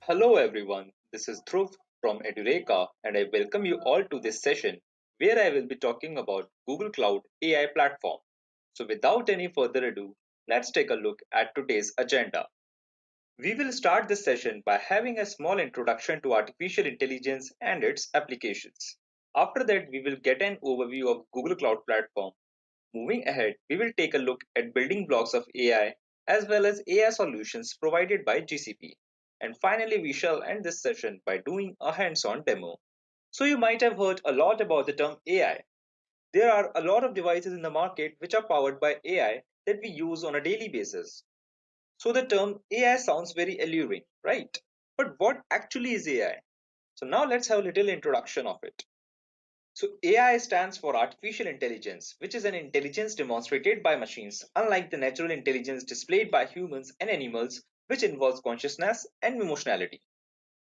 Hello everyone, this is Dhruv from Edureka and I welcome you all to this session where I will be talking about Google Cloud AI platform. So without any further ado, let's take a look at today's agenda. We will start this session by having a small introduction to artificial intelligence and its applications. After that, we will get an overview of Google Cloud platform. Moving ahead, we will take a look at building blocks of AI as well as AI solutions provided by GCP. And finally, we shall end this session by doing a hands-on demo. So you might have heard a lot about the term AI. There are a lot of devices in the market which are powered by AI that we use on a daily basis. So the term AI sounds very alluring, right? But what actually is AI? So now let's have a little introduction of it. So AI stands for artificial intelligence, which is an intelligence demonstrated by machines, unlike the natural intelligence displayed by humans and animals, which involves consciousness and emotionality.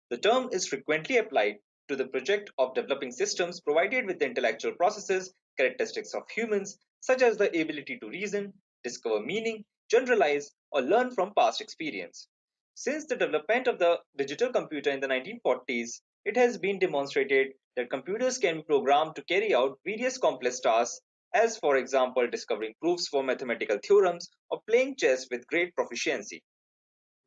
The term is frequently applied to the project of developing systems provided with the intellectual processes, characteristics of humans, such as the ability to reason, discover meaning, generalize, or learn from past experience. Since the development of the digital computer in the 1940s, it has been demonstrated that computers can be programmed to carry out various complex tasks, as for example, discovering proofs for mathematical theorems or playing chess with great proficiency.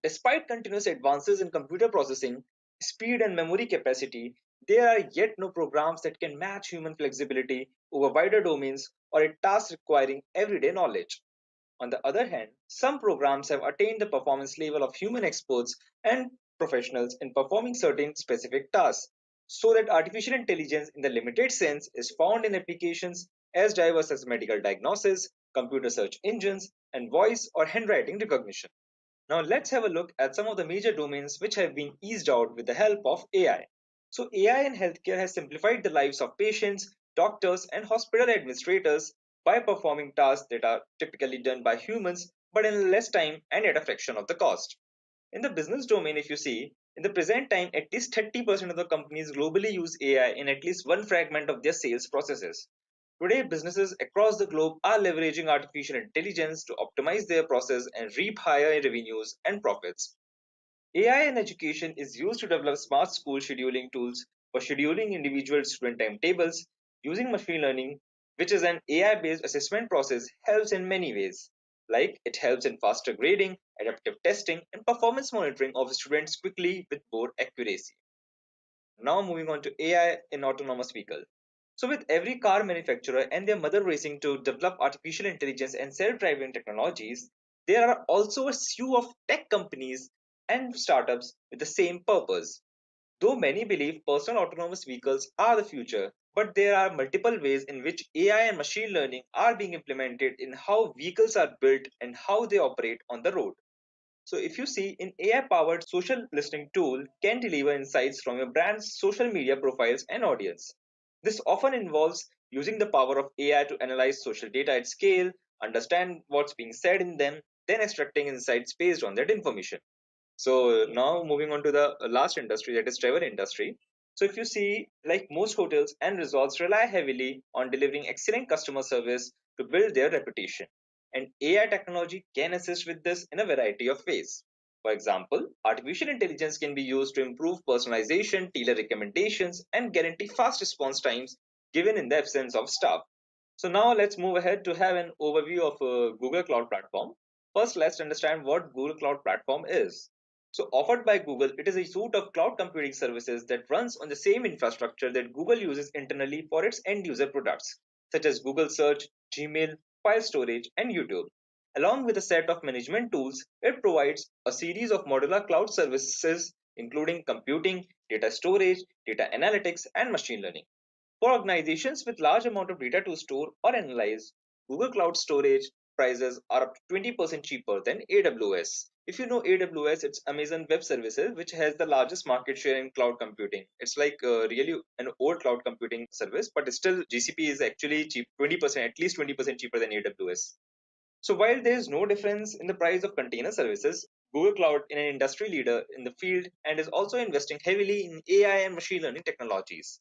Despite continuous advances in computer processing, speed, and memory capacity, there are yet no programs that can match human flexibility over wider domains or a task requiring everyday knowledge. On the other hand, some programs have attained the performance level of human experts and professionals in performing certain specific tasks, so that artificial intelligence in the limited sense is found in applications as diverse as medical diagnosis, computer search engines, and voice or handwriting recognition. Now let's have a look at some of the major domains which have been eased out with the help of AI. So AI in healthcare has simplified the lives of patients, doctors, and hospital administrators by performing tasks that are typically done by humans but in less time and at a fraction of the cost. In the business domain, if you see, in the present time, at least 30% of the companies globally use AI in at least one fragment of their sales processes. Today, businesses across the globe are leveraging artificial intelligence to optimize their process and reap higher revenues and profits. AI in education is used to develop smart school scheduling tools for scheduling individual student timetables. Using machine learning, which is an AI based assessment process, helps in many ways. Like it helps in faster grading, adaptive testing, and performance monitoring of students quickly with more accuracy. Now moving on to AI in autonomous vehicle. So with every car manufacturer and their mother racing to develop artificial intelligence and self-driving technologies, there are also a slew of tech companies and startups with the same purpose. Though many believe personal autonomous vehicles are the future, but there are multiple ways in which AI and machine learning are being implemented in how vehicles are built and how they operate on the road. So if you see, an AI-powered social listening tool can deliver insights from your brand's social media profiles and audience. This often involves using the power of AI to analyze social data at scale, understand what's being said in them, then extracting insights based on that information. So now moving on to the last industry, that is travel industry. So if you see, like most hotels and resorts rely heavily on delivering excellent customer service to build their reputation. And AI technology can assist with this in a variety of ways. For example, artificial intelligence can be used to improve personalization, tailor recommendations, and guarantee fast response times given in the absence of staff. So now let's move ahead to have an overview of Google Cloud Platform. First, let's understand what Google Cloud Platform is. So offered by Google, it is a suite of cloud computing services that runs on the same infrastructure that Google uses internally for its end user products, such as Google Search, Gmail, file storage, and YouTube. Along with a set of management tools, it provides a series of modular cloud services, including computing, data storage, data analytics, and machine learning. For organizations with large amount of data to store or analyze, Google Cloud Storage prices are up to 20% cheaper than AWS. If you know AWS, it's Amazon Web Services, which has the largest market share in cloud computing. It's like really an old cloud computing service, but still GCP is actually cheap, 20%, at least 20% cheaper than AWS. So while there is no difference in the price of container services, Google Cloud is an industry leader in the field and is also investing heavily in AI and machine learning technologies.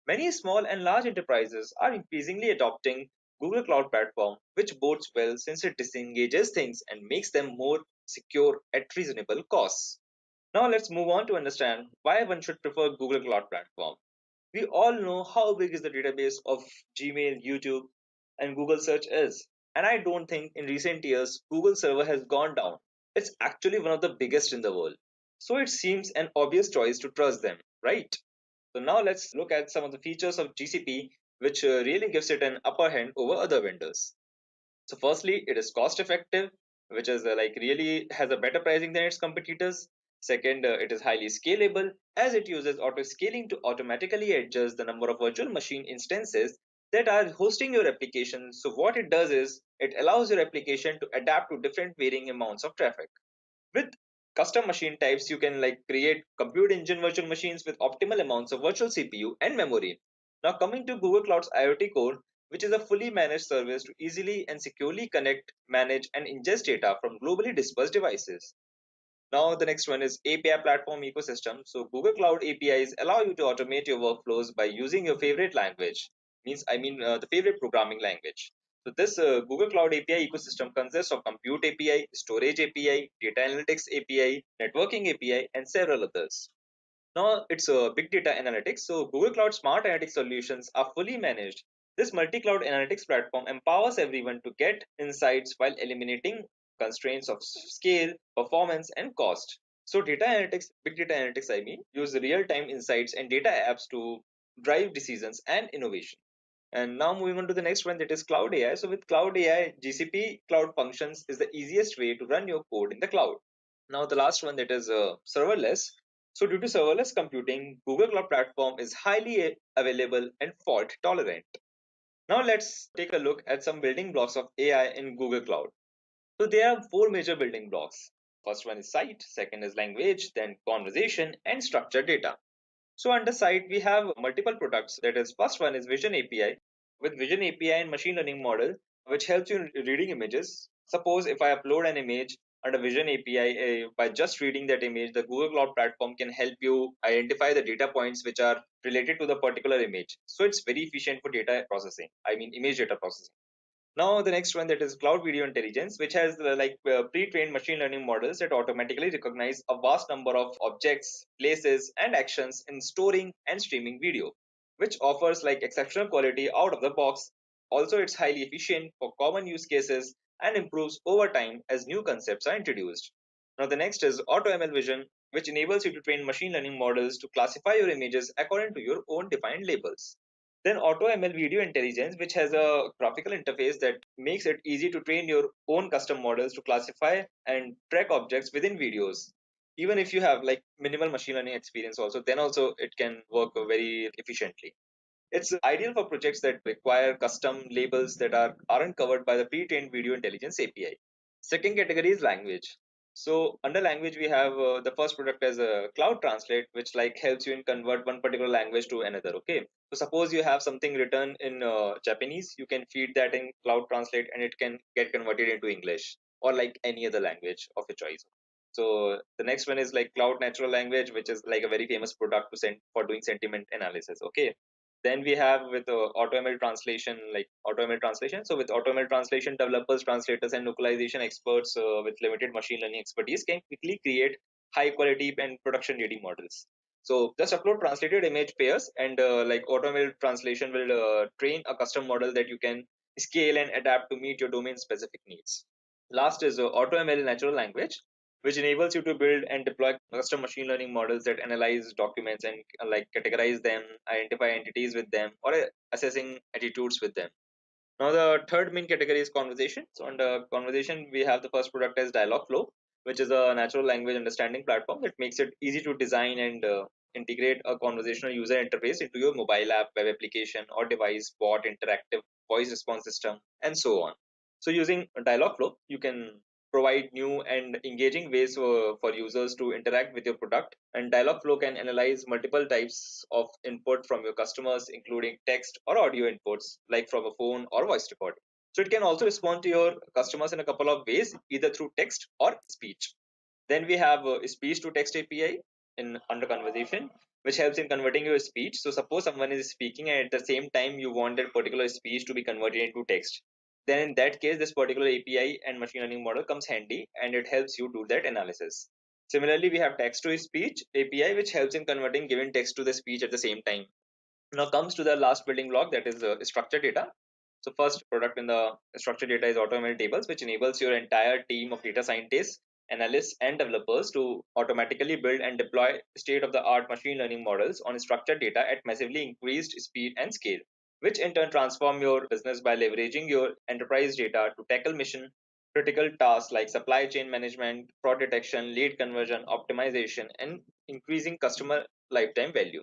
Many small and large enterprises are increasingly adopting Google Cloud Platform, which bodes well since it disengages things and makes them more secure at reasonable costs. Now let's move on to understand why one should prefer Google Cloud Platform. We all know how big is the database of Gmail, YouTube, and Google Search is. And I don't think in recent years Google server has gone down. It's actually one of the biggest in the world. So it seems an obvious choice to trust them, right? So now let's look at some of the features of GCP which really gives it an upper hand over other vendors. So firstly, it is cost effective, which is like really has a better pricing than its competitors. Second, it is highly scalable as it uses auto scaling to automatically adjust the number of virtual machine instances that are hosting your application. So what it does is it allows your application to adapt to different varying amounts of traffic. With custom machine types, you can like create compute engine virtual machines with optimal amounts of virtual CPU and memory. Now coming to Google Cloud's IoT Core, which is a fully managed service to easily and securely connect, manage, and ingest data from globally dispersed devices. Now the next one is API platform ecosystem. So Google Cloud APIs allow you to automate your workflows by using your favorite language. The favorite programming language. So this Google Cloud API ecosystem consists of compute API, storage API, data analytics API, networking API, and several others. Now it's big data analytics. So Google Cloud Smart Analytics solutions are fully managed. This multi-cloud analytics platform empowers everyone to get insights while eliminating constraints of scale, performance, and cost. So data analytics, big data analytics, use real-time insights and data apps to drive decisions and innovation. And now moving on to the next one, that is Cloud AI. So with Cloud AI, GCP Cloud Functions is the easiest way to run your code in the cloud. Now the last one, that is serverless. So due to serverless computing, Google Cloud Platform is highly available and fault tolerant. Now let's take a look at some building blocks of AI in Google Cloud. So there are four major building blocks. First one is site, second is language, then conversation and structured data. So under site, we have multiple products. That is, first one is Vision API. With Vision API and machine learning model, which helps you in reading images. Suppose if I upload an image under Vision API, by just reading that image, the Google Cloud Platform can help you identify the data points which are related to the particular image. So it's very efficient for data processing. Image data processing. Now the next one, that is cloud video intelligence, which has pre-trained machine learning models that automatically recognize a vast number of objects, places, and actions in storing and streaming video, which offers like exceptional quality out of the box. Also, it's highly efficient for common use cases and improves over time as new concepts are introduced. Now the next is Auto ML Vision, which enables you to train machine learning models to classify your images according to your own defined labels. Then AutoML Video Intelligence, which has a graphical interface that makes it easy to train your own custom models to classify and track objects within videos. Even if you have like minimal machine learning experience also, then also it can work very efficiently. It's ideal for projects that require custom labels that aren't covered by the pre-trained video intelligence API. Second category is language. So under language, we have the first product as a cloud translate, which like helps you in convert one particular language to another. Okay. So suppose you have something written in Japanese, you can feed that in cloud translate and it can get converted into English or like any other language of your choice. So the next one is like cloud natural language, which is like a very famous product to send for doing sentiment analysis. Okay. Then we have with AutoML translation, like AutoML translation. So with AutoML translation, developers, translators, and localization experts with limited machine learning expertise can quickly create high quality and production ready models. So just upload translated image pairs, and like AutoML translation will train a custom model that you can scale and adapt to meet your domain specific needs. Last is AutoML natural language, which enables you to build and deploy custom machine learning models that analyze documents and like categorize them, identify entities with them, or assessing attitudes with them. Now the third main category is conversation. So under conversation, we have the first product as Dialogflow, which is a natural language understanding platform that makes it easy to design and integrate a conversational user interface into your mobile app, web application, or device, bot, interactive voice response system, and so on. So using Dialogflow, you can provide new and engaging ways for users to interact with your product. And Dialogflow can analyze multiple types of input from your customers, including text or audio inputs, like from a phone or voice recording. So it can also respond to your customers in a couple of ways, either through text or speech. Then we have speech to text API in under conversation, which helps in converting your speech. So suppose someone is speaking and at the same time you want that particular speech to be converted into text. Then in that case, this particular API and machine learning model comes handy and it helps you do that analysis. Similarly, we have text to speech API, which helps in converting given text to the speech at the same time. Now comes to the last building block, that is structured data. So first product in the structured data is AutoML tables, which enables your entire team of data scientists, analysts, and developers to automatically build and deploy state-of-the-art machine learning models on structured data at massively increased speed and scale, which in turn transform your business by leveraging your enterprise data to tackle mission critical tasks like supply chain management, fraud detection, lead conversion, optimization, and increasing customer lifetime value.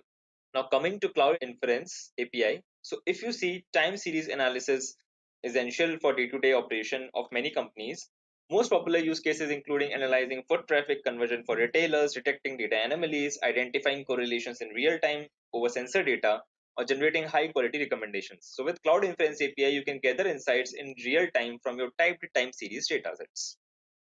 Now coming to cloud inference API. So if you see, time series analysis is essential for day-to-day operation of many companies. Most popular use cases including analyzing foot traffic conversion for retailers, detecting data anomalies, identifying correlations in real time over sensor data, or generating high quality recommendations. So with cloud inference API, you can gather insights in real time from your typed time series datasets.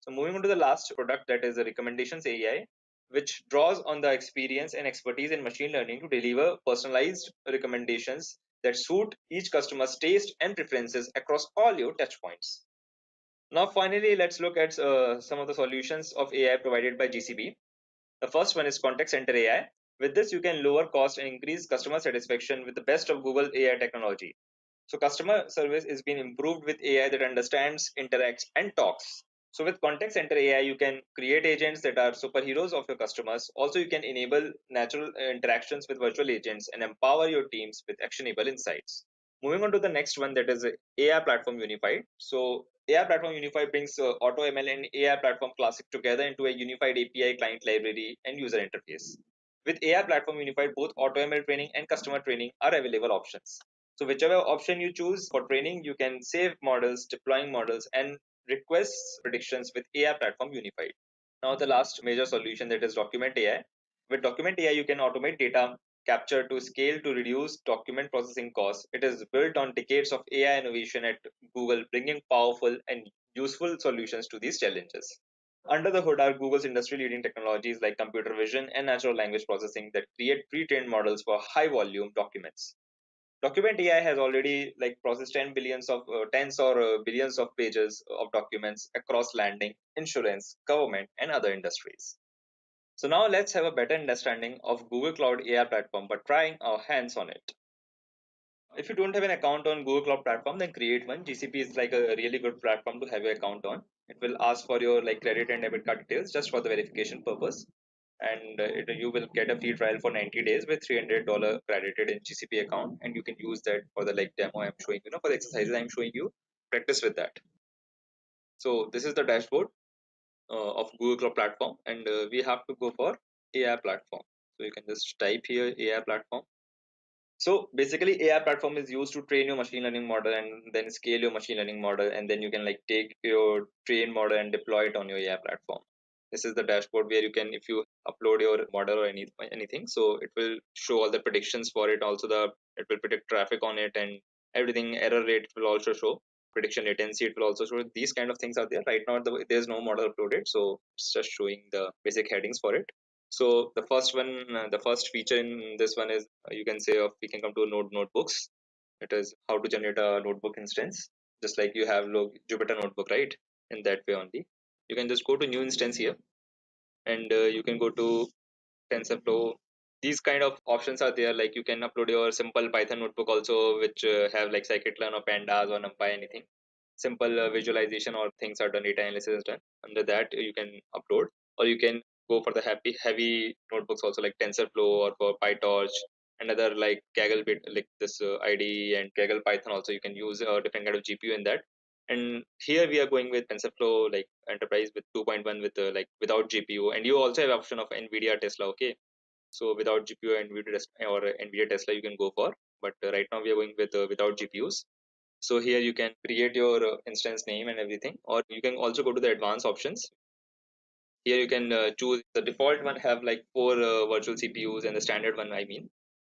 So moving on to the last product, that is the recommendations AI, which draws on the experience and expertise in machine learning to deliver personalized recommendations that suit each customer's taste and preferences across all your touchpoints. Now, finally, let's look at some of the solutions of AI provided by GCP. The first one is contact center AI. With this, you can lower cost and increase customer satisfaction with the best of Google AI technology. So customer service is being improved with AI that understands, interacts, and talks. So with contact center AI, you can create agents that are superheroes of your customers. Also, you can enable natural interactions with virtual agents and empower your teams with actionable insights. Moving on to the next one, that is AI Platform Unified. So AI Platform Unified brings AutoML and AI Platform Classic together into a unified API client library and user interface. With AI Platform Unified, both AutoML training and customer training are available options. So whichever option you choose for training, you can save models, deploying models, and request predictions with AI Platform Unified. Now the last major solution, that is Document AI. With Document AI, you can automate data capture to scale to reduce document processing costs. It is built on decades of AI innovation at Google, bringing powerful and useful solutions to these challenges. Under the hood are Google's industry-leading technologies like computer vision and natural language processing that create pre-trained models for high-volume documents. Document AI has already processed 10 billions of tens or billions of pages of documents across landing, insurance, government, and other industries. So now let's have a better understanding of Google Cloud AI platform by trying our hands on it. If you don't have an account on Google Cloud Platform, then create one. GCP is like a really good platform to have your account on. It will ask for your credit and debit card details just for the verification purpose, and you will get a free trial for 90 days with $300 credited in GCP account, and you can use that for the demo I'm showing you, for the exercises I'm showing you. Practice with that. So this is the dashboard of Google Cloud Platform, and we have to go for AI platform. So you can just type here AI platform. So basically, AI platform is used to train your machine learning model and then scale your machine learning model, and then you can take your trained model and deploy it on your AI platform. This is the dashboard where you can, if you upload your model or anything, so it will show all the predictions for it. Also, it will predict traffic on it and everything. Error rate will also show. Prediction latency it will also show. These kind of things are there. Right now, there's no model uploaded, so it's just showing the basic headings for it. So the first one, the first feature in this one is you can say we can come to notebooks. It is how to generate a notebook instance, just like you have Jupyter notebook, right? In that way only, you can just go to new instance here, and you can go to TensorFlow. These kind of options are there. Like you can upload your simple Python notebook also, which have scikit-learn or pandas or numpy anything. Simple visualization or things are done, data analysis is done. Under that, you can upload, or you can go for the heavy notebooks also, like TensorFlow or for PyTorch, another like Kaggle bit, like this IDE and Kaggle Python also. You can use a different kind of GPU in that. And here we are going with TensorFlow like enterprise with 2.1 with without GPU, and you also have option of NVIDIA Tesla. Okay, so without GPU and NVIDIA Tesla you can go for, but right now we are going with without GPUs. So here you can create your instance name and everything, or you can also go to the advanced options. Here you can choose the default one have four virtual CPUs, and the standard one,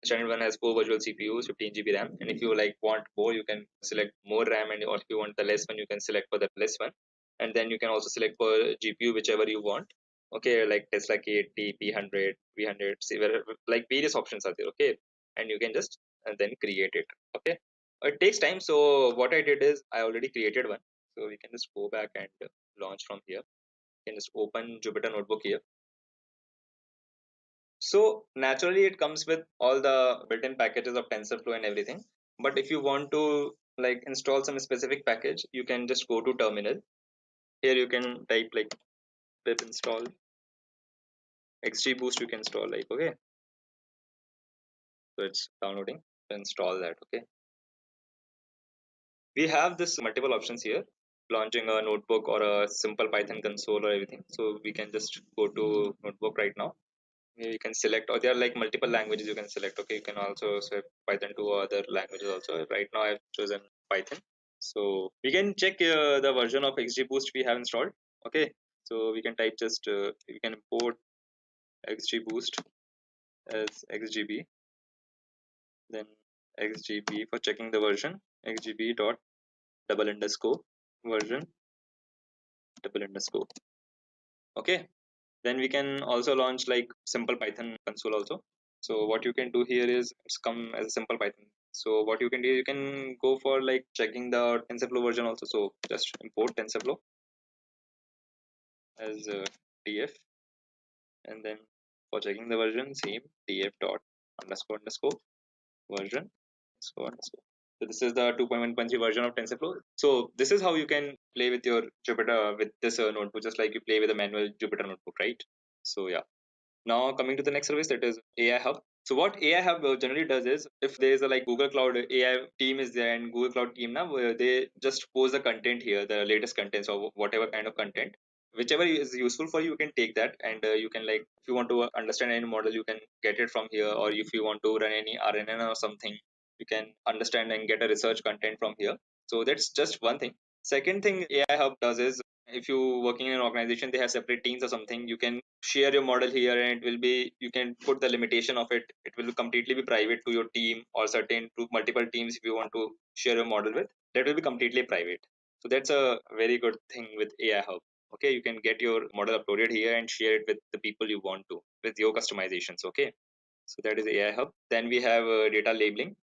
standard one has four virtual CPUs, 15 GB RAM. And if you want more, you can select more RAM, and or if you want the less one, you can select for the less one. And then you can also select for GPU whichever you want. Okay, like Tesla K80, P100, V100, see where various options are there. Okay, and you can just then create it. Okay, it takes time. So what I did is I already created one. So we can just go back and launch from here. Can just open Jupyter Notebook here. So naturally it comes with all the built-in packages of TensorFlow and everything. But if you want to like install some specific package, you can just go to terminal. Here you can type like pip install XGBoost. You can install like, okay, so it's downloading. Install that. Okay, we have this multiple options here, launching a notebook or a simple Python console or everything. So we can just go to notebook right now. You can select, or there are like multiple languages you can select. Okay, you can also select Python to other languages also. Right now I've chosen Python. So we can check the version of XGBoost we have installed. Okay, so we can type just we can import XGBoost as XGB, then XGB for checking the version, XGB dot double underscore version double underscore. Okay, then we can also launch like simple Python console also. So what you can do here is it's come as a simple Python. So what you can do, you can go for like checking the TensorFlow version also. So just import TensorFlow as df, and then for checking the version, same df dot underscore underscore version underscore underscore. So this is the 2.1.3 version of TensorFlow. So this is how you can play with your Jupyter with this notebook, just like you play with a manual Jupyter notebook, right? So yeah. Now coming to the next service, that is AI Hub. So what AI Hub generally does is, if there is a like Google Cloud AI team is there, and Google Cloud team now where they just post the content here, the latest contents or whatever kind of content, whichever is useful for you, you can take that, and you can like, if you want to understand any model, you can get it from here, or if you want to run any RNN or something, you can understand and get a research content from here. So that's just one thing. Second thing AI Hub does is, if you working in an organization, they have separate teams or something, you can share your model here, and it will be, you can put the limitation of it, it will completely be private to your team or certain to multiple teams. If you want to share your model with, that will be completely private. So that's a very good thing with AI Hub. Okay, you can get your model uploaded here and share it with the people you want to, with your customizations. Okay, so that is AI Hub. Then we have data labeling.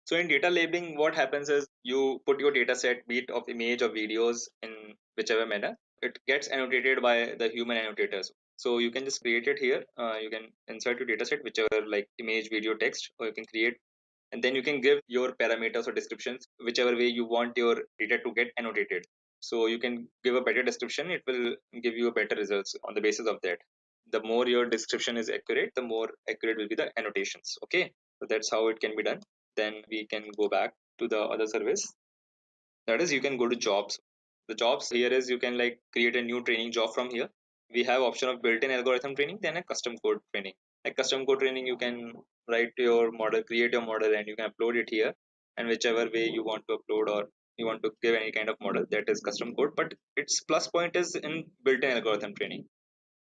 So in data labeling, what happens is you put your data set, be it of image or videos, in whichever manner. It gets annotated by the human annotators. So you can just create it here. You can insert your data set, whichever like image, video, text, or you can create, and then you can give your parameters or descriptions, whichever way you want your data to get annotated. So you can give a better description, it will give you a better results on the basis of that. The more your description is accurate, the more accurate will be the annotations. Okay, so that's how it can be done. Then we can go back to the other service, that is you can go to jobs. The jobs here is, you can like create a new training job from here. We have option of built-in algorithm training, then a custom code training. Like custom code training, you can write your model, create your model, and you can upload it here, and whichever way you want to upload, or you want to give any kind of model, that is custom code. But its plus point is in built-in algorithm training.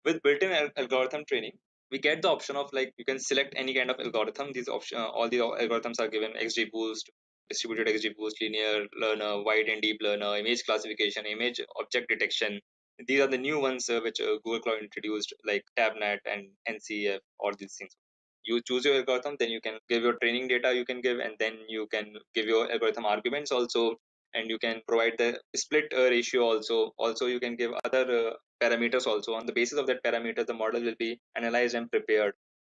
With built-in algorithm training, we get the option of like, you can select any kind of algorithm. These option all the algorithms are given: XGBoost, distributed XGBoost, linear learner, wide and deep learner, image classification, image object detection. These are the new ones which Google Cloud introduced, like tabnet and ncf, all these things. You choose your algorithm, then you can give your training data, you can give, and then you can give your algorithm arguments also, and you can provide the split ratio also you can give other parameters also. On the basis of that parameter, the model will be analyzed and prepared.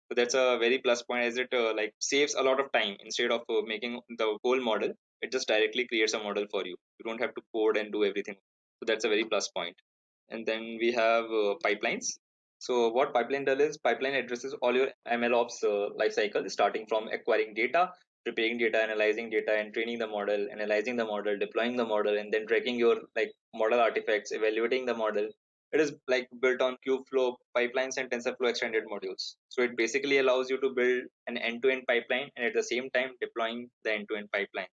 So that's a very plus point, as it like saves a lot of time. Instead of making the whole model, it just directly creates a model for you. You don't have to code and do everything. So that's a very plus point. And then we have pipelines. So what pipeline does is, pipeline addresses all your MLOps life cycle, starting from acquiring data, preparing data, analyzing data, and training the model, analyzing the model, deploying the model, and then tracking your like model artifacts, evaluating the model. It is like built on Kubeflow pipelines and TensorFlow extended modules. So it basically allows you to build an end-to-end pipeline, and at the same time deploying the end-to-end pipeline.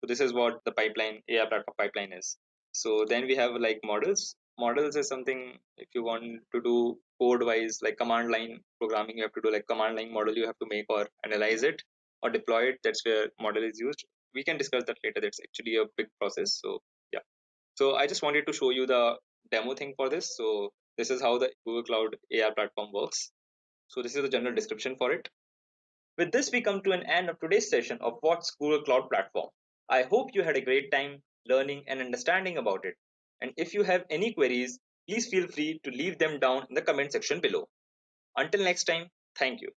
So this is what the pipeline, AI platform pipeline is. So then we have like models. Models is something, if you want to do code wise, like command line programming, you have to do like command line model you have to make, or analyze it or deploy it. That's where model is used. We can discuss that later. That's actually a big process. So yeah. So I just wanted to show you the demo thing for this. So this is how the Google Cloud AI platform works. So this is the general description for it. With this, we come to an end of today's session of What's Google Cloud Platform. I hope you had a great time learning and understanding about it. And if you have any queries, please feel free to leave them down in the comment section below. Until next time, Thank you.